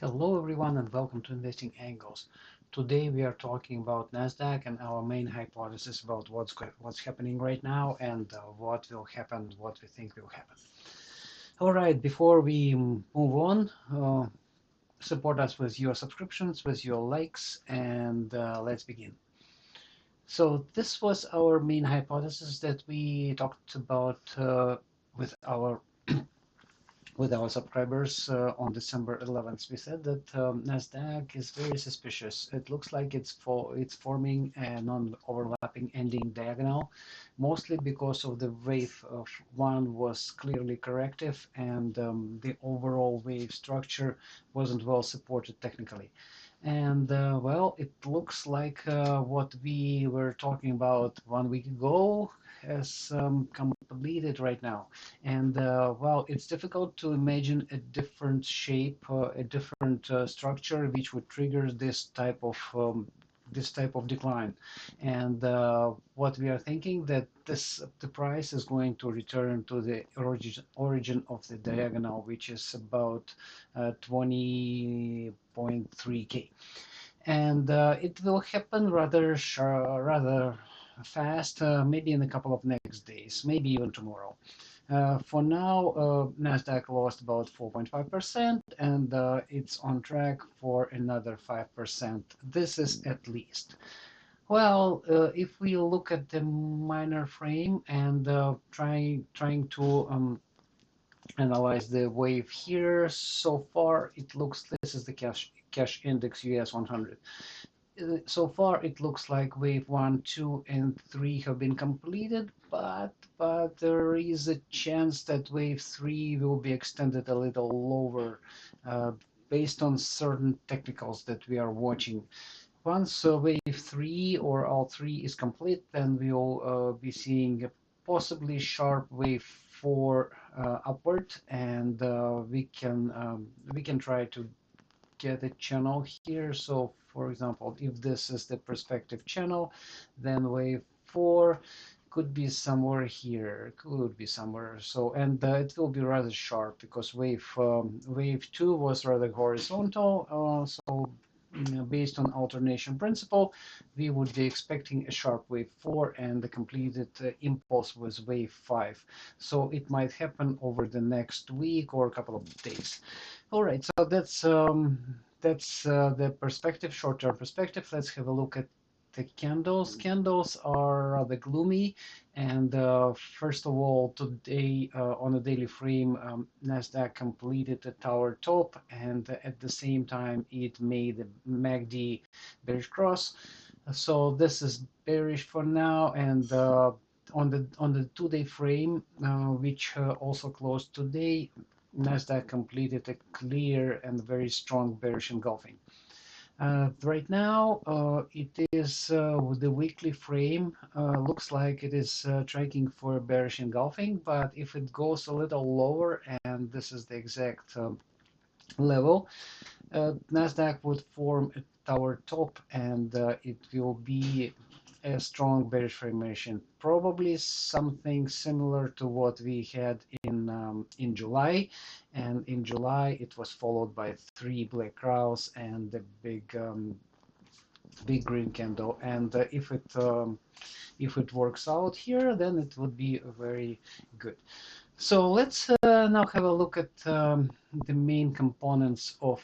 Hello everyone and welcome to Investing Angles. Today we are talking about Nasdaq and our main hypothesis about what's happening right now and what will happen, what we think will happen. All right, before we move on, support us with your subscriptions, with your likes, and let's begin. So this was our main hypothesis that we talked about with our subscribers on December 11th. We said that Nasdaq is very suspicious. It looks like it's forming a non-overlapping ending diagonal, mostly because of the wave of one was clearly corrective and the overall wave structure wasn't well supported technically. And well, it looks like what we were talking about 1 week ago has completed right now. And well, it's difficult to imagine a different shape, a different structure which would trigger this type of decline. And what we are thinking that the price is going to return to the origin of the diagonal, which is about 20.3K, and it will happen rather fast, maybe in a couple of next days, maybe even tomorrow. For now, Nasdaq lost about 4.5%, and it's on track for another 5%. This is at least. Well, if we look at the minor frame and trying to analyze the wave here, so far it looks this is the cash index US 100. So far it looks like wave 1, 2, and 3 have been completed, but there is a chance that wave 3 will be extended a little lower based on certain technicals that we are watching. Once wave 3 or all 3 is complete, then we'll be seeing a possibly sharp wave 4 upward, and we can try to get a channel here. So for example, if this is the perspective channel, then wave 4 could be somewhere here, could be somewhere. So, and it will be rather sharp because wave 2 was rather horizontal. So based on alternation principle, we would be expecting a sharp wave 4, and the completed impulse was wave 5. So it might happen over the next week or a couple of days. All right, so that's the perspective, short-term perspective. Let's have a look at the candles. Candles are rather gloomy, and first of all, today on a daily frame, Nasdaq completed a tower top, and at the same time, it made a MACD bearish cross. So this is bearish for now, and on the 2-day frame, which also closed today, Nasdaq completed a clear and very strong bearish engulfing. Right now, it is the weekly frame looks like it is tracking for bearish engulfing, but if it goes a little lower, and this is the exact level, Nasdaq would form a tower top, and it will be a strong bearish formation, probably something similar to what we had in July. And in July, it was followed by 3 black crowns and the big green candle. And if it works out here, then it would be very good. So let's now have a look at the main components of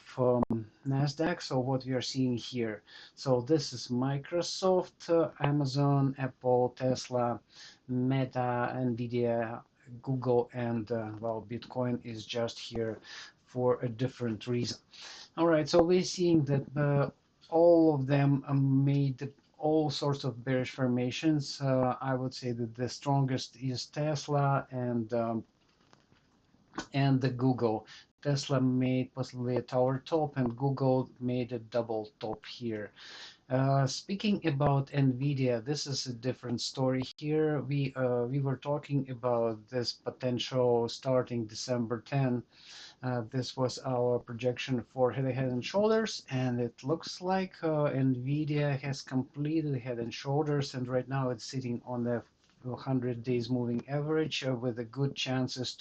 Nasdaq. So what we are seeing here. So this is Microsoft, Amazon, Apple, Tesla, Meta, NVDA, Google, and well, Bitcoin is just here for a different reason. All right, so we're seeing that all of them made all sorts of bearish formations. I would say that the strongest is Tesla and the Google. Tesla made possibly a tower top, and Google made a double top here. Speaking about NVIDIA, this is a different story here. We were talking about this potential starting December 10. This was our projection for Head and Shoulders, and it looks like NVIDIA has completed Head and Shoulders, and right now it's sitting on the 100 days moving average with a good chances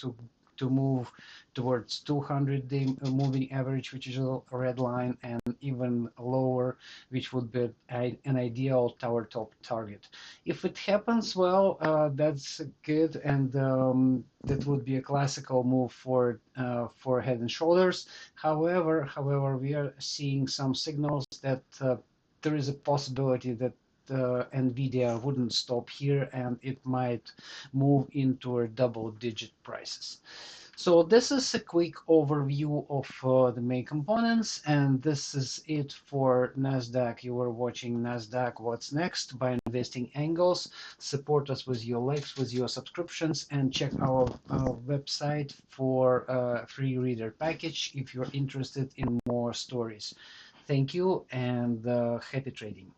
to move towards 200-day moving average, which is a red line, and even lower, which would be an ideal tower top target. If it happens, well, that's good, and that would be a classical move for Head and Shoulders. However, we are seeing some signals that there is a possibility that NVDA wouldn't stop here, and it might move into a double-digit prices. So this is a quick overview of the main components, and this is it for Nasdaq. You were watching Nasdaq What's Next by Investing Angles. Support us with your likes, with your subscriptions, and check our website for a free reader package if you're interested in more stories. Thank you, and happy trading.